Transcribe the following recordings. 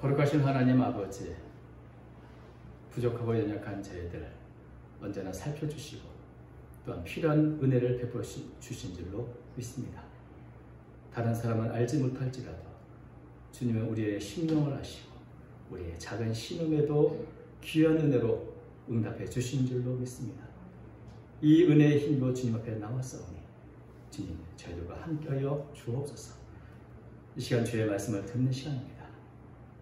거룩하신 하나님 아버지, 부족하고 연약한 저희들 언제나 살펴주시고 또한 필요한 은혜를 베풀어 주신 줄로 믿습니다. 다른 사람은 알지 못할지라도 주님은 우리의 심령을 아시고 우리의 작은 신음에도 귀한 은혜로 응답해 주신 줄로 믿습니다. 이 은혜의 힘으로 주님 앞에 나왔사오니 주님 저희들과 함께하여 주옵소서. 이 시간 주의 말씀을 듣는 시간입니다.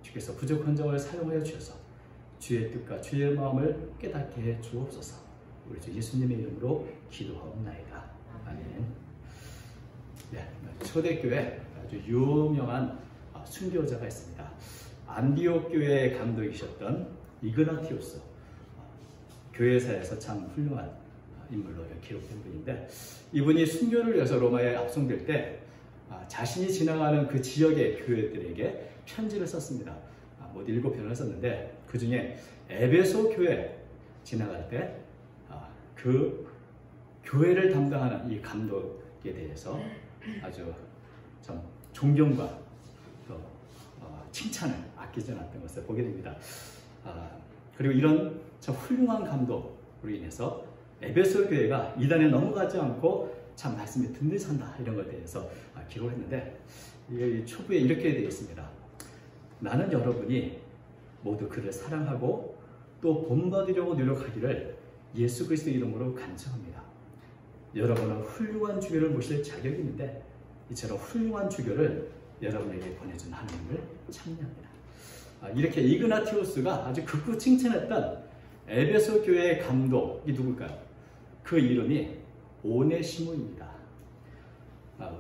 주께서 부족한 점을 사용하여 주셔서 주의 뜻과 주의 마음을 깨닫게 해 주옵소서. 우리 주 예수님의 이름으로 기도하옵나이다. 아멘. 네, 초대교회 아주 유명한 순교자가 있습니다. 안디옥 교회의 감독이셨던 이그나티우스, 교회사에서 참 훌륭한 인물로 기록된 분인데, 이분이 순교를 위해서 로마에 압송될 때 자신이 지나가는 그 지역의 교회들에게 편지를 썼습니다. 모두 7편을 썼는데 그 중에 에베소 교회 지나갈 때 그 교회를 담당하는 이 감독에 대해서 아주 좀 존경과 또 칭찬을 아끼지 않았던 것을 보게 됩니다. 그리고 이런 참 훌륭한 감독으로 인해서 에베소 교회가 이단에 넘어가지 않고 참 말씀이 든든한다 이런 것에 대해서 기록을 했는데, 이 초부에 이렇게 되어 있습니다. 나는 여러분이 모두 그를 사랑하고 또 본받으려고 노력하기를 예수 그리스도의 이름으로 간청합니다. 여러분은 훌륭한 주교를 모실 자격이 있는데 이처럼 훌륭한 주교를 여러분에게 보내준 하나님을 찬양합니다. 이렇게 이그나티우스가 아주 극구 칭찬했던 에베소 교회의 감독이 누굴까요? 그 이름이 오네시모입니다.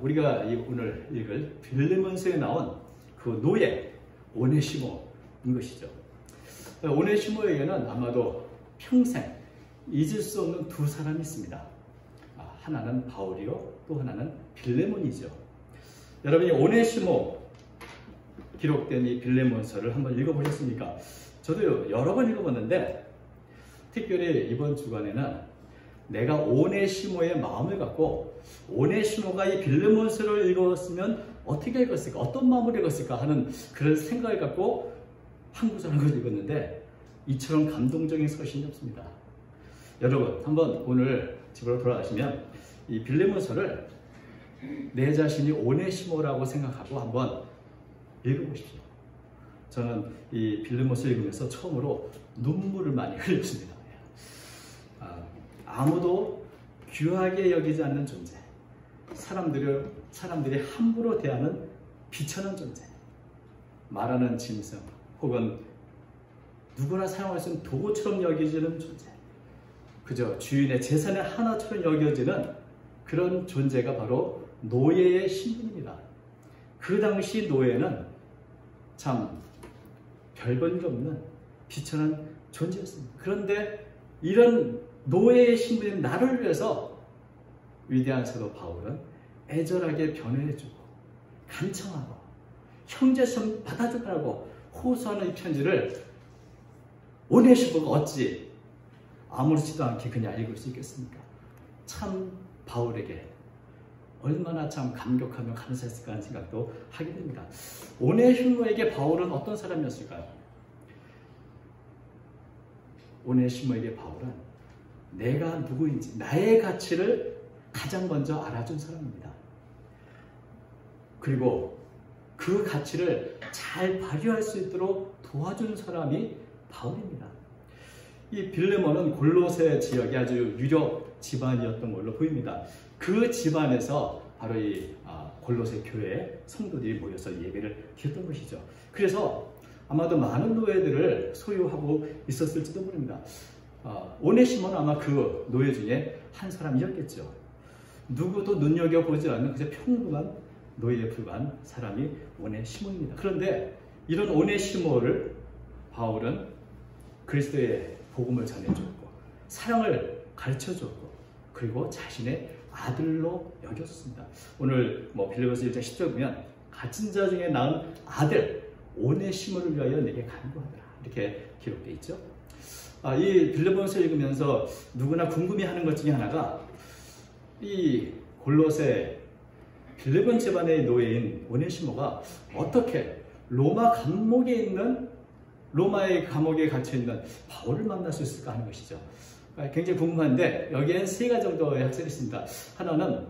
우리가 오늘 읽을 빌레몬서에 나온 그 노예 오네시모인 것이죠. 오네시모에게는 아마도 평생 잊을 수 없는 두 사람이 있습니다. 하나는 바울이요, 또 하나는 빌레몬이죠. 여러분이 오네시모 기록된 이 빌레몬서를 한번 읽어보셨습니까? 저도 여러 번 읽어봤는데 특별히 이번 주간에는 내가 오네시모의 마음을 갖고 오네시모가 이 빌레몬서를 읽었으면 어떻게 읽었을까, 어떤 마음으로 읽었을까 하는 그런 생각을 갖고 한 구절 읽었는데 이처럼 감동적인 서신이 없습니다. 여러분 한번 오늘 집으로 돌아가시면 이 빌레몬서를 내 자신이 오네시모라고 생각하고 한번 읽어보십시오. 저는 이 빌레몬서 읽으면서 처음으로 눈물을 많이 흘렸습니다. 아무도 귀하게 여기지 않는 존재, 사람들이 함부로 대하는 비천한 존재, 말하는 짐승 혹은 누구나 사용할 수 있는 도구처럼 여겨지는 존재, 그저 주인의 재산의 하나처럼 여겨지는 그런 존재가 바로 노예의 신분입니다. 그 당시 노예는 참 별 볼 일 없는 비천한 존재였습니다. 그런데 이런 노예의 신분인 나를 위해서 위대한 사도 바울은 애절하게 변호해주고 간청하고 형제성 받아주라고 호소하는 이 편지를 오네시모가 어찌 아무렇지도 않게 그냥 읽을 수 있겠습니까? 참 바울에게 얼마나 참 감격하며 감사했을까 하는 생각도 하게 됩니다. 오네시모에게 바울은 어떤 사람이었을까요? 오네시모에게 바울은 내가 누구인지, 나의 가치를 가장 먼저 알아준 사람입니다. 그리고 그 가치를 잘 발휘할 수 있도록 도와준 사람이 바울입니다. 이 빌레몬은 골로새 지역이 아주 유력 집안이었던 걸로 보입니다. 그 집안에서 바로 이 골로새 교회에 성도들이 모여서 예배를 드렸던 것이죠. 그래서 아마도 많은 노예들을 소유하고 있었을지도 모릅니다. 오네시모는 아마 그 노예 중에 한 사람이었겠죠. 누구도 눈여겨보지 않는 그저 평범한 노예에 불과한 사람이 오네시모입니다. 그런데 이런 오네시모를 바울은 그리스도의 복음을 전해줬고 사랑을 가르쳐줬고 그리고 자신의 아들로 여겼습니다. 오늘 빌레몬서 1장 10절 보면 갇힌 자 중에 낳은 아들 오네시모를 위하여 내게 간구하더라 이렇게 기록되어 있죠. 이 빌레몬서 읽으면서 누구나 궁금해하는 것 중에 하나가 이 골로새 빌레몬 집안의 노예인 오네시모가 어떻게 로마 감옥에 있는 로마의 감옥에 갇혀 있는 바울을 만날 수 있을까 하는 것이죠. 굉장히 궁금한데 여기에는 세 가지 정도의 학설이 있습니다. 하나는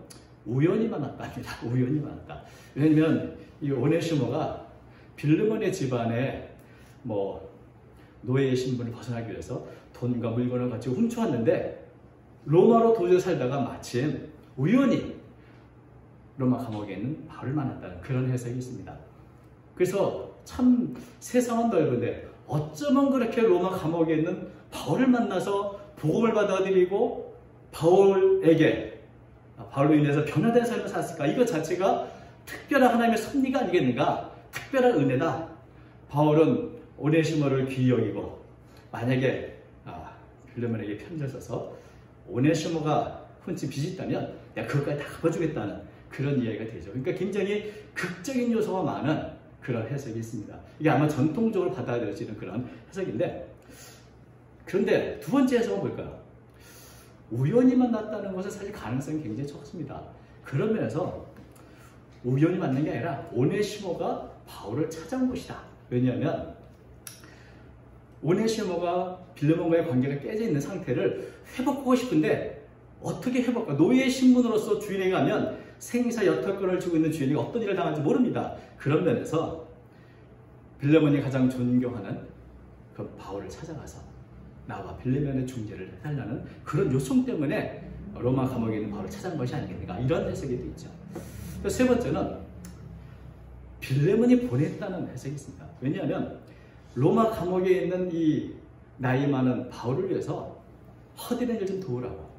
우연히 만났답니다. 우연히 만났다. 왜냐하면 이 오네시모가 빌레몬의 집안에 노예의 신분을 벗어나기 위해서 돈과 물건을 가지고 훔쳐왔는데 로마로 도저히 살다가 마침 우연히 로마 감옥에 있는 바울을 만났다는 그런 해석이 있습니다. 그래서 참 세상은 넓은데 어쩌면 그렇게 로마 감옥에 있는 바울을 만나서 복음을 받아들이고 바울로 인해서 변화된 삶을 살았을까? 이것 자체가 특별한 하나님의 섭리가 아니겠는가? 특별한 은혜다. 바울은 오네시모를 귀히 여기고 만약에 빌레몬에게 편지를 써서 오네시모가 훔친 빚이 있다면 내가 그것까지 다 갚아주겠다는 그런 이야기가 되죠. 그러니까 굉장히 극적인 요소가 많은 그런 해석이 있습니다. 이게 아마 전통적으로 받아들여지는 그런 해석인데, 그런데 두 번째 해석은 뭘까요? 우연히 만났다는 것은 사실 가능성이 굉장히 적습니다. 그런 면에서 우연히 만난 게 아니라 오네시모가 바울을 찾아온 것이다. 왜냐하면 오네시모가 빌레몬과의 관계가 깨져 있는 상태를 회복하고 싶은데 어떻게 회복할까? 노예의 신분으로서 주인에게 가면 생사 여탈권을 쥐고 있는 주인이 어떤 일을 당할지 모릅니다. 그런 면에서 빌레몬이 가장 존경하는 그 바울을 찾아가서 나와 빌레몬의 중재를 해달라는 그런 요청 때문에 로마 감옥에 있는 바울을 찾아간 것이 아니겠는가, 이런 해석이 있죠. 세 번째는 빌레몬이 보냈다는 해석이 있습니다. 왜냐하면 로마 감옥에 있는 이 나이 많은 바울을 위해서 허드렛 일 좀 도우라고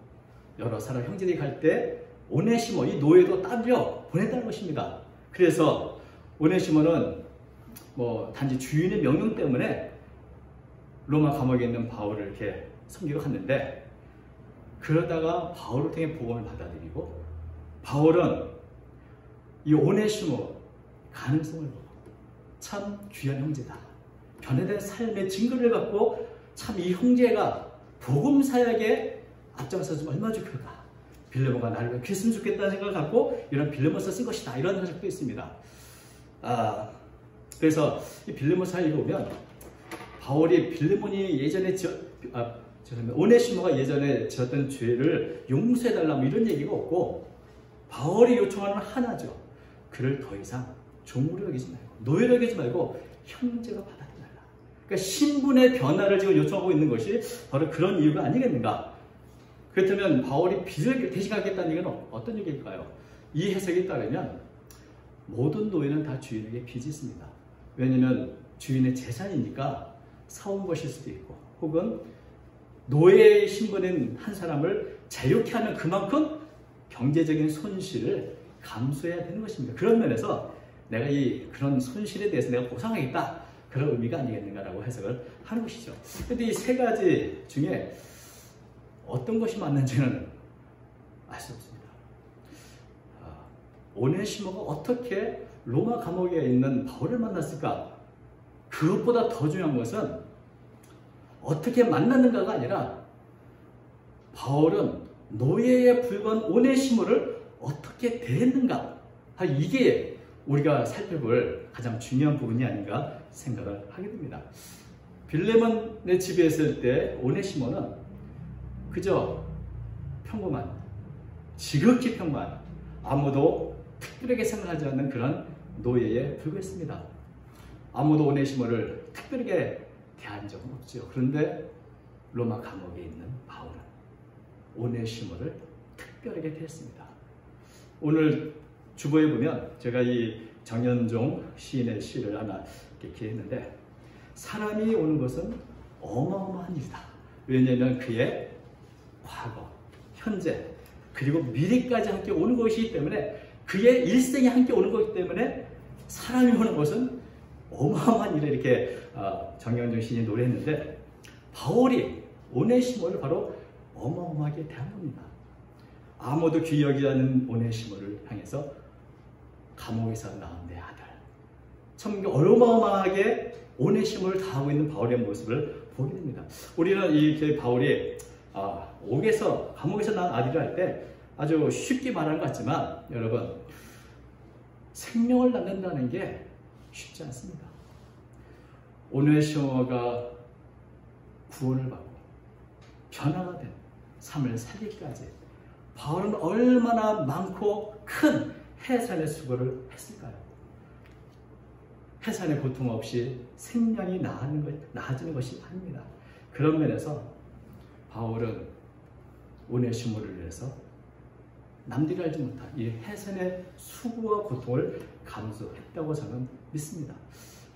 여러 사람 형제들이 갈 때 오네시모, 이 노예도 따려 보냈다는 것입니다. 그래서 오네시모는 단지 주인의 명령 때문에 로마 감옥에 있는 바울을 이렇게 섬기러 갔는데, 그러다가 바울을 통해 복음을 받아들이고 바울은 이 오네시모 가능성을 보고 참 귀한 형제다, 변화된 삶의 증거를 갖고 참 이 형제가 복음 사역에 앞장서서 얼마나 좋을까, 빌레몬과 나를 위해 그랬으면 좋겠다는 생각을 갖고 이런 빌레몬서 쓴 것이다, 이런 해석도 있습니다. 그래서 이 빌레몬서 읽어보면 바울이 빌레몬이 예전에 오네시모가 예전에 지었던 죄를 용서해달라 이런 얘기가 없고, 바울이 요청하는 하나죠. 그를 더 이상 종으로 여기지 말고 노예로 여기지 말고 형제로 받아들여라. 그러니까 신분의 변화를 지금 요청하고 있는 것이 바로 그런 이유가 아니겠는가. 그렇다면 바울이 빚을 대신하겠다는 얘기는 어떤 얘기일까요? 이 해석에 따르면 모든 노예는 다 주인에게 빚이 있습니다. 왜냐하면 주인의 재산이니까 사온 것일 수도 있고, 혹은 노예의 신분인 한 사람을 자유케 하는 그만큼 경제적인 손실을 감수해야 되는 것입니다. 그런 면에서 내가 그런 손실에 대해서 내가 보상하겠다, 그런 의미가 아니겠는가라고 해석을 하는 것이죠. 그런데 이 세 가지 중에 어떤 것이 맞는지는 알 수 없습니다. 오네시모가 어떻게 로마 감옥에 있는 바울을 만났을까? 그것보다 더 중요한 것은 어떻게 만났는가가 아니라 바울은 노예에 불과한 오네시모를 어떻게 대했는가? 이게 우리가 살펴볼 가장 중요한 부분이 아닌가 생각을 하게 됩니다. 빌레몬의 집에 있을 때 오네시모는 그저 평범한, 지극히 평범한, 아무도 특별하게 생각하지 않는 그런 노예에 불과했습니다. 아무도 오네시모를 특별하게 대한 적은 없죠. 그런데 로마 감옥에 있는 바울은 오네시모를 특별하게 대했습니다. 오늘 주보에 보면 제가 이 정연종 시인의 시를 하나 이렇게 했는데, 사람이 오는 것은 어마어마한 일이다. 왜냐하면 그의 과거, 현재, 그리고 미래까지 함께 오는 것이기 때문에, 그의 일생이 함께 오는 것이기 때문에 사람이 오는 것은 어마어마한 일을 이렇게 정연종 시인이 노래했는데, 바울이 오네시모를 바로 어마어마하게 대한 겁니다. 아무도 귀히 여기지 않는 오네시모를 향해서 감옥에서 나온 내 아들, 참 어마어마하게 오네시모를 다하고 있는 바울의 모습을 보게 됩니다. 우리는 이렇게 바울이 감옥에서 낳은 아들을 할 때 아주 쉽게 말하는 것 같지만, 여러분, 생명을 낳는다는 게 쉽지 않습니다. 오네시모가 구원을 받고 변화가 된 삶을 살기까지 바울은 얼마나 많고 큰 해산의 수고를 했을까요? 해산의 고통 없이 생명이 나아지는 것이 아닙니다. 그런 면에서 바울은 오네시모를 위해서 남들이 알지 못한 이 해산의 수고와 고통을 감수했다고 저는 믿습니다.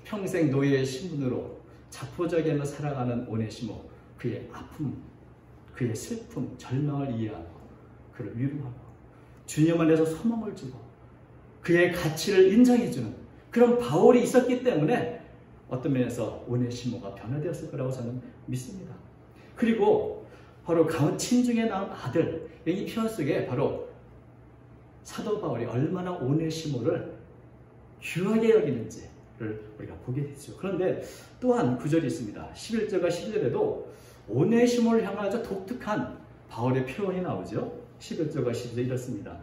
평생 노예의 신분으로 자포자기하며 살아가는 오네시모, 그의 아픔, 그의 슬픔, 절망을 이해하고 그를 위로하고 주님 안에서 소망을 주고 그의 가치를 인정해주는 그런 바울이 있었기 때문에 어떤 면에서 오네시모가 변화되었을 거라고 저는 믿습니다. 그리고 바로 가운 친중에 나온 아들, 이 표현 속에 바로 사도 바울이 얼마나 오네시모를 귀하게 여기는지를 우리가 보게 되죠. 그런데 또한 구절이 있습니다. 11절과 12절에도 오네시모를 향한 아주 독특한 바울의 표현이 나오죠. 11절과 12절 이렇습니다.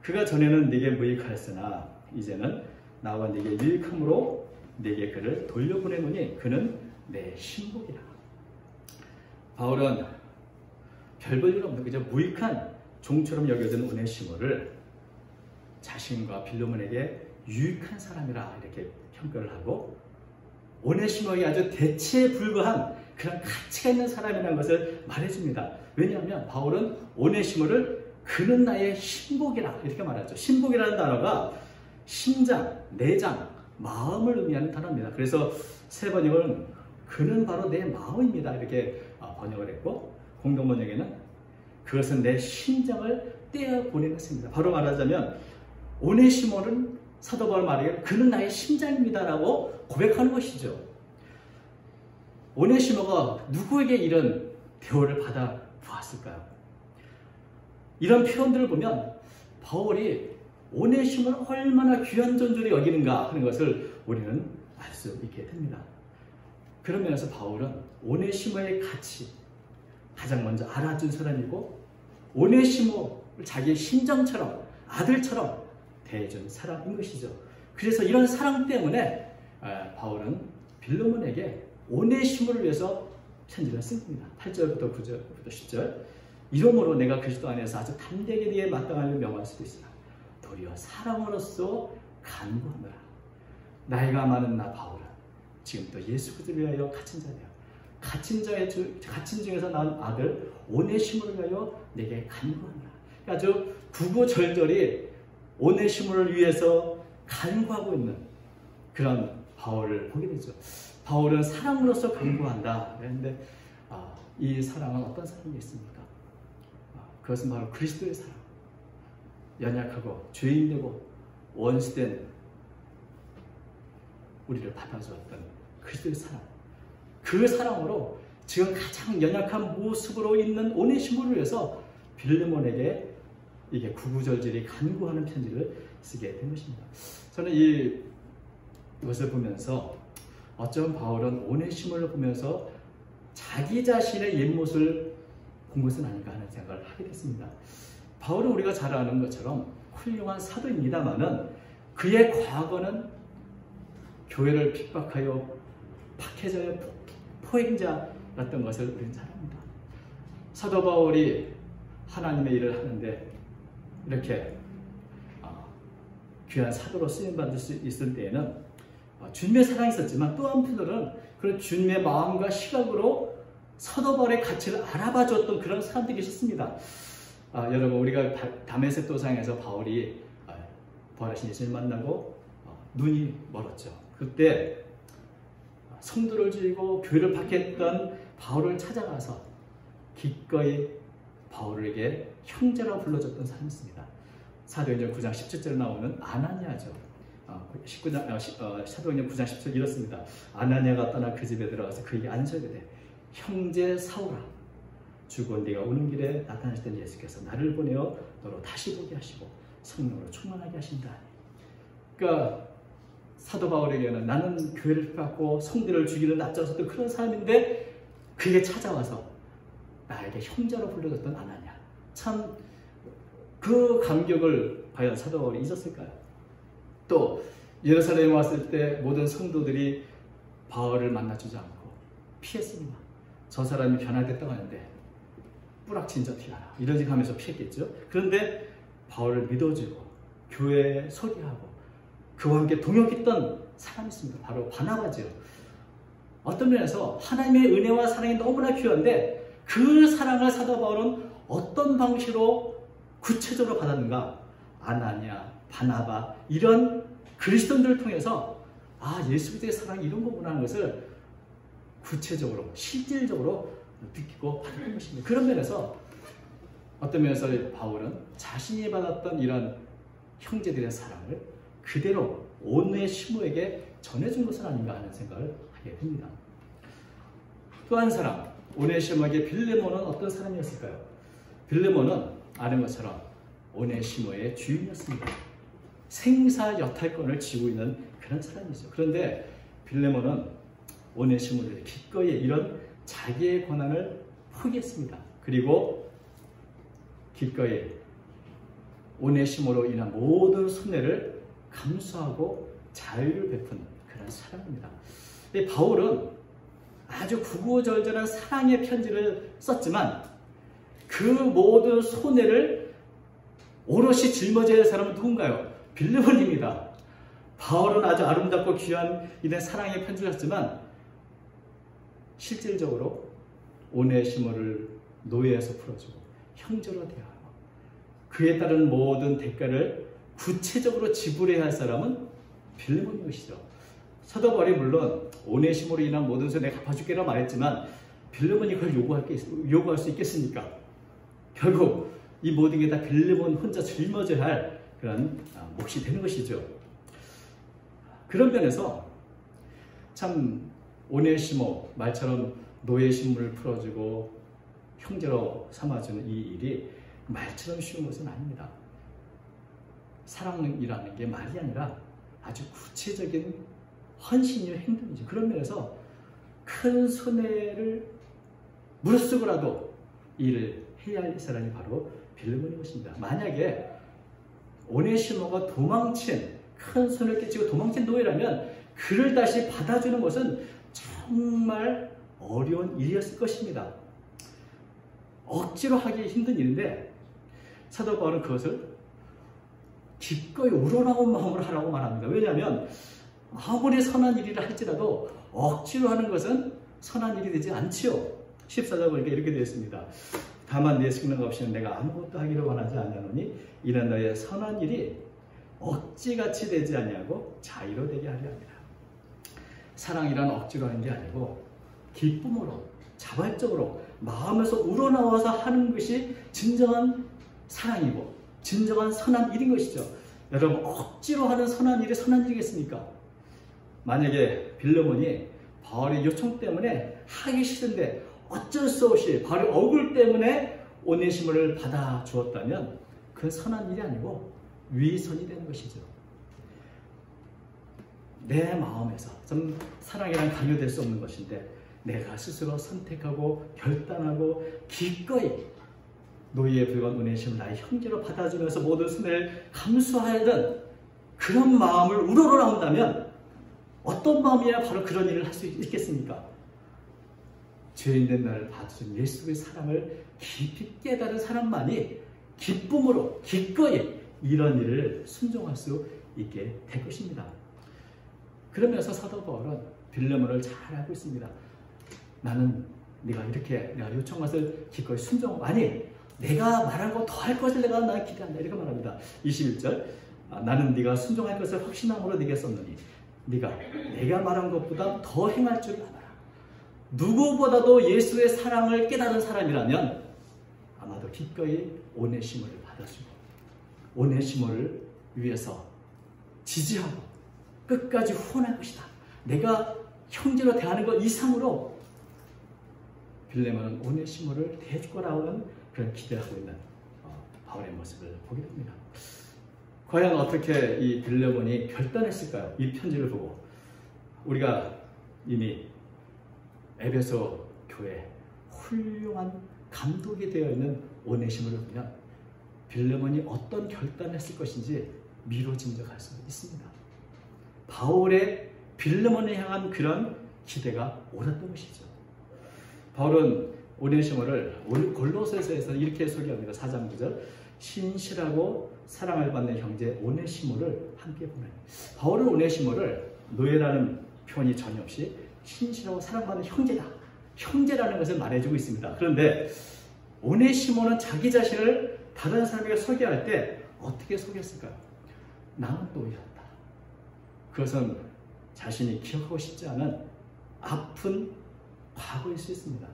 그가 전에는 네게 무익하였으나 이제는 나와 네게 유익함으로 네게 그를 돌려보내노니 그는 내 신복이라. 바울은 별 볼 일 없는 그저 무익한 종처럼 여겨진 오네시모를 자신과 빌레몬에게 유익한 사람이라 이렇게 평가를 하고 오네시모에게 아주 대체에 불과한 그런 가치가 있는 사람이라는 것을 말해줍니다. 왜냐하면 바울은 오네시모를 그는 나의 신복이라 이렇게 말하죠. 신복이라는 단어가 심장, 내장, 마음을 의미하는 단어입니다. 그래서 새 번역은 그는 바로 내 마음입니다 이렇게 번역을 했고 공동 번역에는 그것은 내 심장을 떼어보내는 것입니다. 바로 말하자면 오네시모는 사도 바울 말하기에 그는 나의 심장입니다라고 고백하는 것이죠. 오네시모가 누구에게 이런 대우를 받아 보았을까요? 이런 표현들을 보면 바울이 오네시모를 얼마나 귀한 존재로 여기는가 하는 것을 우리는 알 수 있게 됩니다. 그런 면에서 바울은 오네시모의 가치 가장 먼저 알아준 사람이고 오네시모를 자기의 심정처럼 아들처럼 대해준 사람인 것이죠. 그래서 이런 사랑 때문에 바울은 빌레몬에게 오네시모를 위해서 편지를 씁니다. 8절부터 9절부터 10절 이러므로 내가 그리스도 안에서 아주 담대하게 네게 마땅하게 명할 수도 있으나 도리어 사랑으로서 간구하노라. 나이가 많은 나 바울은 지금 또 예수 그리스도를 위하여 갇힌 자되어 갇힌 중에서 낳은 아들 오네시모를 위하여 내게 간구하노라. 아주 구구절절히 오네시모를 위해서 간구하고 있는 그런 바울을 보게 되죠. 바울은 사랑으로서 간구한다 그랬는데 이 사랑은 어떤 사랑이 있습니까? 그것은 바로 그리스도의 사랑. 연약하고 죄인되고 원수된 우리를 받아주었던 그리스도의 사랑. 그 사랑으로 지금 가장 연약한 모습으로 있는 오네시모를 위해서 빌레몬에게 이게 구구절절히 간구하는 편지를 쓰게 된 것입니다. 저는 이것을 보면서 어쩌면 바울은 오네시모를 보면서 자기 자신의 옛모습을 본 것은 아닌가 하는 생각을 하게 됐습니다. 바울은 우리가 잘 아는 것처럼 훌륭한 사도입니다마는 그의 과거는 교회를 핍박하여 박해자여 포행자였던 것을 우리는 잘 압니다. 사도 바울이 하나님의 일을 하는데 이렇게 귀한 사도로 쓰임받을 수 있을 때에는 주님의 사랑이 있었지만 또 한편으로는 그런 주님의 마음과 시각으로 사도 바울의 가치를 알아봐 줬던 그런 사람들이 계셨습니다. 여러분 우리가 다메섹 도상에서 바울이 부활하신 예수님을 만나고 눈이 멀었죠. 그때 성도를 죽이고 교회를 박해했던 바울을 찾아가서 기꺼이 바울에게 형제라고 불러줬던 사람이 있습니다. 사도행전 9장 17절에 나오는 아나니아죠. 사도행전 9장 17절 이렇습니다. 아나니아가 떠나 그 집에 들어가서 그에게 안수하되 형제 사울아 주고 네가 오는 길에 나타나셨던 예수께서 나를 보내어 너로 다시 보게 하시고 성령으로 충만하게 하신다. 그러니까 사도 바울에게는 나는 교회를 핍박하고 성도를 죽이는 낯졌었던 그런 사람인데 그에게 찾아와서 나에게 형제로 불러줬던 아나니아. 참 그 감격을 과연 사도 바울이 잊었을까요? 또 예루살렘에 왔을 때 모든 성도들이 바울을 만나주지 않고 피했습니다. 저 사람이 변화됐다고 하는데 뿌락친 저 티하라 이러지 하면서 피했겠죠. 그런데 바울을 믿어주고 교회에 소개하고 그와 함께 동역했던 사람이 있습니다. 바로 바나바죠. 어떤 면에서 하나님의 은혜와 사랑이 너무나 귀한데 그 사랑을 사도 바울은 어떤 방식으로 구체적으로 받았는가? 아나니아, 바나바 이런 그리스도인들을 통해서 예수 그리스도의 사랑이 이런 거구나 하는 것을 구체적으로 실질적으로 느끼고 받았던 것입니다. 그런 면에서 어떤 면에서 바울은 자신이 받았던 이런 형제들의 사랑을 그대로 오네시모에게 전해준 것은 아닌가 하는 생각을 하게 됩니다. 또 한 사람, 오네시모에게 빌레몬은 어떤 사람이었을까요? 빌레몬은 아는 것처럼 오네시모의 주인이었습니다. 생사여탈권을 쥐고 있는 그런 사람이죠. 그런데 빌레몬은 오네시모를 기꺼이 이런 자기의 권한을 포기했습니다. 그리고 기꺼이 오네시모로 인한 모든 손해를 감수하고 자유를 베푼 그런 사람입니다. 바울은 아주 구구절절한 사랑의 편지를 썼지만 그 모든 손해를 오롯이 짊어져야 할 사람은 누군가요? 빌레몬입니다. 바울은 아주 아름답고 귀한 이런 사랑의 편지를 썼지만 실질적으로 오네시모를 노예에서 풀어주고 형제로 대하고 그에 따른 모든 대가를 구체적으로 지불해야 할 사람은 빌레몬인 것이죠. 사도 바울이 물론 오네시모로 인한 모든 손해 갚아줄게라고 말했지만 빌레몬이 그걸 요구할 수 있겠습니까? 결국 이 모든 게 다 빌레몬 혼자 짊어져야 할 그런 몫이 되는 것이죠. 그런 면에서 참 오네시모 말처럼 노예 신분을 풀어주고 형제로 삼아주는 이 일이 말처럼 쉬운 것은 아닙니다. 사랑이라는 게 말이 아니라 아주 구체적인 헌신의 행동이죠. 그런 면에서 큰 손해를 무릅쓰고라도 일을 해야 할 사람이 바로 빌레몬인 것입니다. 만약에 오네시모가 도망친 큰 손을 끼치고 도망친 노예라면 그를 다시 받아주는 것은 정말 어려운 일이었을 것입니다. 억지로 하기 힘든 일인데 사도 바울은 그것을 기꺼이 우러나온 마음으로 하라고 말합니다. 왜냐하면 아무리 선한 일이라 할지라도 억지로 하는 것은 선한 일이 되지 않지요. 14절 보니까 이렇게 되어 있습니다. 다만 내 승능 없이는 내가 아무것도 하기를 원하지 않냐노니 이는 너의 선한 일이 억지같이 되지 않냐고 자유로 되게 하려 합니다. 사랑이란 억지로 하는 게 아니고 기쁨으로 자발적으로 마음에서 우러나와서 하는 것이 진정한 사랑이고 진정한 선한 일인 것이죠. 여러분 억지로 하는 선한 일이 선한 일이겠습니까? 만약에 빌레몬이 바울의 요청 때문에 하기 싫은데 어쩔 수 없이 바울의 억울 때문에 오네시모를 받아 주었다면 그건 선한 일이 아니고 위선이 되는 것이죠. 내 마음에서 좀 사랑이란 강요될 수 없는 것인데 내가 스스로 선택하고 결단하고 기꺼이 노예에 불과한 오네시모를 나의 형제로 받아주면서 모든 손해를 감수하던 그런 마음을 우러러 나온다면 어떤 마음이야 바로 그런 일을 할 수 있겠습니까? 죄인된 나를 받아준 예수의 사랑을 깊이 깨달은 사람만이 기쁨으로 기꺼이 이런 일을 순종할 수 있게 될 것입니다. 그러면서 사도 바울은 빌레몬을 잘 알고 있습니다. 나는 네가 이렇게 내가 요청한 것을 기꺼이 순종, 아니 내가 말한 거 더 할 것을 나는 기대한다 이렇게 말합니다. 21절 나는 네가 순종할 것을 확신함으로 네게 썼노니 네가 내가 말한 것보다 더 행할 줄 알아라. 누구보다도 예수의 사랑을 깨달은 사람이라면 아마도 기꺼이 오네시모를 받아주고 오네시모를 위해서 지지하고 끝까지 후원할 것이다. 내가 형제로 대하는 것 이상으로 빌레몬은 오네시모를 대줄 거라고는 그런 기대를 하고 있는 바울의 모습을 보게 됩니다. 과연 어떻게 이 빌레몬이 결단했을까요? 이 편지를 보고 우리가 이미 에베소 교회 훌륭한 감독이 되어 있는 오네시모를 보면 빌레몬이 어떤 결단을 했을 것인지 미루어 짐작할 수 있습니다. 바울의 빌레몬을 향한 그런 기대가 옳았던 것이죠. 바울은 오네시모를 골로새서에서 이렇게 소개합니다. 4장 9절. 신실하고 사랑을 받는 형제 오네시모를 함께 보내니. 바울은 오네시모를 노예라는 표현이 전혀 없이 신실하고 사랑받는 형제다. 형제라는 것을 말해주고 있습니다. 그런데 오네시모는 자기 자신을 다른 사람에게 소개할 때 어떻게 소개했을까요? 나는 노예였다. 그것은 자신이 기억하고 싶지 않은 아픈 과거일 수 있습니다.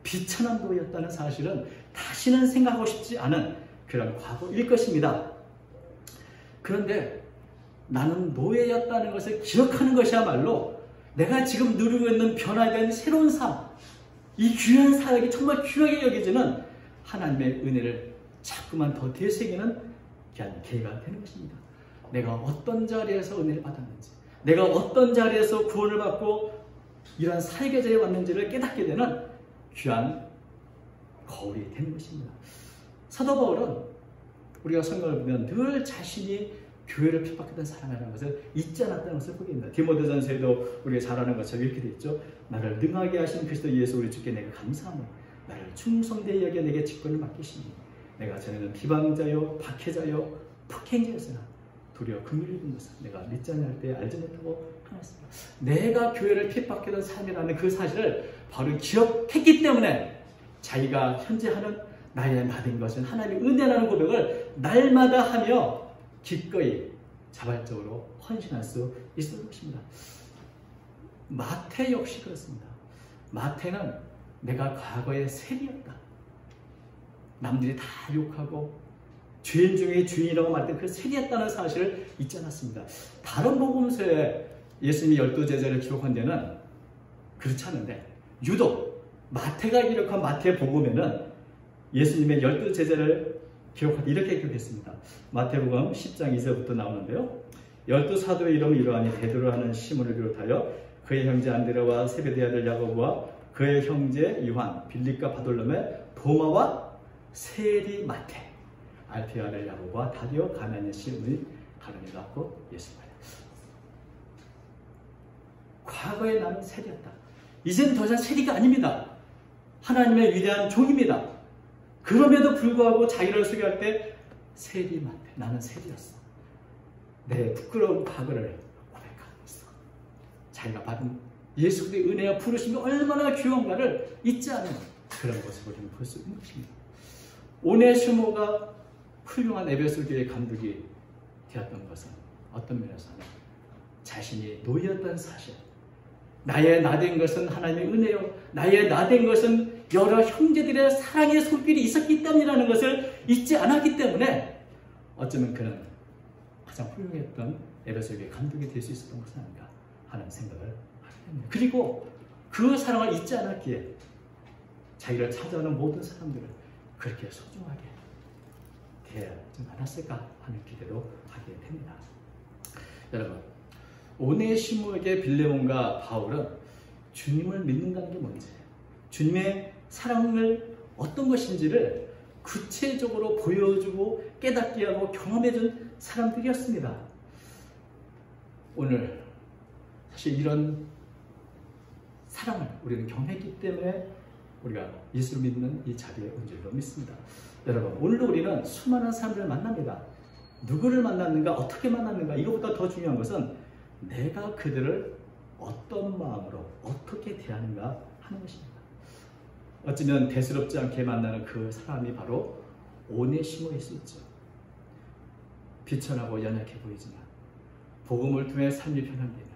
비천한 노예였다는 사실은 다시는 생각하고 싶지 않은 그런 과거일 것입니다. 그런데 나는 노예였다는 것을 기억하는 것이야말로 내가 지금 누리고 있는 변화된 새로운 삶, 이 귀한 사역이 정말 귀하게 여겨지는 하나님의 은혜를 자꾸만 더 되새기는 귀한 계기가 되는 것입니다. 내가 어떤 자리에서 은혜를 받았는지, 내가 어떤 자리에서 구원을 받고 이러한 사역의 자리에 왔는지를 깨닫게 되는 귀한 거울이 되는 것입니다. 사도 바울은 우리가 성경을 보면 늘 자신이 교회를 핍박했던 사람이라는 것을 잊지 않았다는 것을 보게 됩니다. 디모데전서에도 우리가 잘 아는 것처럼 이렇게 되어 있죠. 나를 능하게 하신 그리스도 예수 우리 주께 내가 감사하노. 나를 충성되이 여겨 내게 직분을 맡기시니 내가 전에는 비방자요 박해자요 폭행자였으나 도리어 긍휼을 입은 것을 내가 믿지 않을 때 알지 못하고 하였습니다. 내가 교회를 핍박했던 삶이라는 그 사실을 바로 기억했기 때문에 자기가 현재 하는 나의 나된 것은 하나님의 은혜라는 고백을 날마다 하며 기꺼이 자발적으로 헌신할 수 있을 것입니다. 마태 역시 그렇습니다. 마태는 내가 과거에 세리였다. 남들이 다 욕하고 죄인 중에 주인이라고 말했던 그 세리였다는 사실을 잊지 않았습니다. 다른 복음서에 예수님이 12제자를 기록한 데는 그렇지 않은데 유독 마태가 기록한 마태복음에는 예수님의 12제자를 기록할 때 이렇게 기록했습니다. 마태복음 10장 2절부터 나오는데요. 12사도의 이름은 이러하니 베드로 하는 시몬을 비롯하여 그의 형제 안드레와 세베대의 아들 야고보와 그의 형제 요한, 빌립과 바돌로메, 도마와 세리 마태, 알페의 아들 야고보와 다디오, 가나니의 시므이, 가룟이가 곧 예수입니다. 과거에 나는 세리였다. 이제는 더 이상 세리가 아닙니다. 하나님의 위대한 종입니다. 그럼에도 불구하고 자기를 소개할 때 세리 마태, 나는 세리였어. 내 부끄러운 과거를 고백하고 있어. 자기가 받은 예수 그리스도의 은혜와 부르심이 얼마나 귀한가를 잊지 않은 그런 모습을 우리는 볼 수 있는 것입니다. 오네시모가 훌륭한 에베소 교회 감독이 되었던 것은 어떤 면에서는 자신이 노예였던 사실, 나의 나된 것은 하나님의 은혜요, 나의 나된 것은 여러 형제들의 사랑의 손길이 있었기 때문이라는 것을 잊지 않았기 때문에 어쩌면 그는 가장 훌륭했던 에베소 교회 감독이 될 수 있었던 것은 아닌가 하는 생각을 하게 됩니다. 그리고 그 사랑을 잊지 않았기에 자기를 찾아오는 모든 사람들을 그렇게 소중하게 대하지 않았을까 하는 기대도 하게 됩니다. 여러분, 오네시모에게 빌레몬과 바울은 주님을 믿는다는 게 뭔지, 주님의 사랑을 어떤 것인지를 구체적으로 보여주고 깨닫게 하고 경험해준 사람들이었습니다. 오늘 사실 이런 사랑을 우리는 경험했기 때문에 우리가 예수를 믿는 이 자리에 온 줄로 믿습니다. 여러분, 오늘도 우리는 수많은 사람들을 만납니다. 누구를 만났는가, 어떻게 만났는가, 이것보다 더 중요한 것은 내가 그들을 어떤 마음으로 어떻게 대하는가 하는 것입니다. 어쩌면 대수롭지 않게 만나는 그 사람이 바로 오네시모일 수 있죠. 비천하고 연약해 보이지만 복음을 통해 삶이 변화되면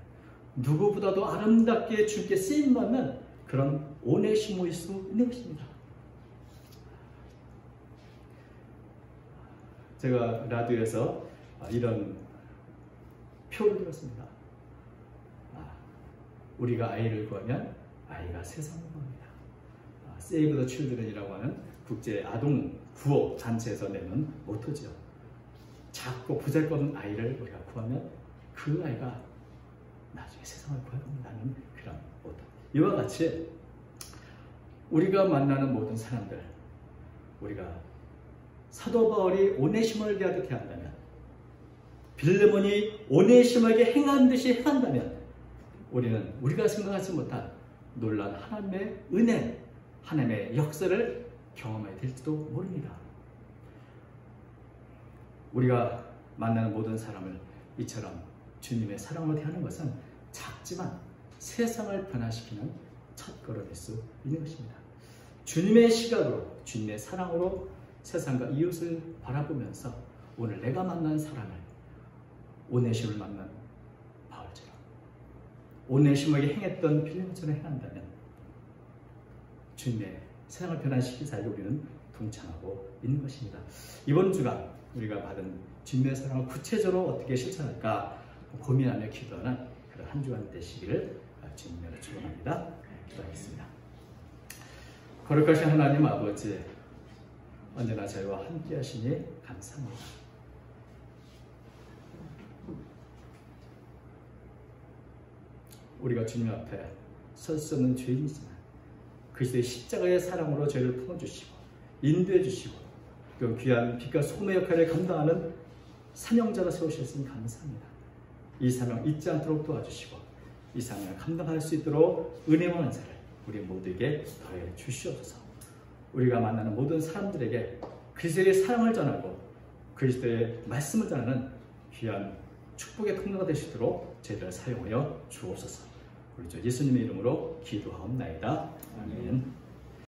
누구보다도 아름답게 주께 쓰임받는 그런 오네시모일 수 있는 것입니다. 제가 라디오에서 이런 표를 들었습니다. 우리가 아이를 구하면 아이가 세상을 구합니다. Save the Children이라고 하는 국제 아동 구호 단체에서 내는 모토죠. 작고 보잘것없는 아이를 우리가 구하면 그 아이가 나중에 세상을 구한다는 그런 모토. 이와 같이 우리가 만나는 모든 사람들, 우리가 사도 바울이 오네시모를 대하듯 대한다면 빌레몬이 오네시모에게 행한 듯이 행한다면 우리는 우리가 생각하지 못한 놀라운 하나님의 은혜, 하나님의 역사를 경험하게 될지도 모릅니다. 우리가 만나는 모든 사람을 이처럼 주님의 사랑으로 대하는 것은 작지만 세상을 변화시키는 첫걸음일 수 있는 것입니다. 주님의 시각으로, 주님의 사랑으로 세상과 이웃을 바라보면서 오늘 내가 만난 사람을 오네시모를 만난 바울처럼 오네시모에게 행했던 빌레몬처럼 행한다면 주님의 세상을 변화시키기 사이에 우리는 동참하고 있는 것입니다. 이번 주간 우리가 받은 주님의 사랑을 구체적으로 어떻게 실천할까 고민하며 기도하는 그런 한 주간 되시기를 주님으로 축원합니다. 기도하겠습니다. 거룩하신 하나님 아버지, 언제나 저희와 함께 하시니 감사합니다. 우리가 주님 앞에 설 수 없는 죄인이지만 그리스도의 십자가의 사랑으로 저희를 품어주시고 인도해 주시고 그 귀한 빛과 소금의 역할을 감당하는 사명자가 세우셨으니 감사합니다. 이 사명 잊지 않도록 도와주시고 이 사명을 감당할 수 있도록 은혜와 은사를 우리 모두에게 더해 주시옵소서. 우리가 만나는 모든 사람들에게 그리스도의 사랑을 전하고 그리스도의 말씀을 전하는 귀한 축복의 통로가 되시도록 저희들을 사용하여 주옵소서. 우리 주 예수님의 이름으로 기도하옵나이다. 아멘.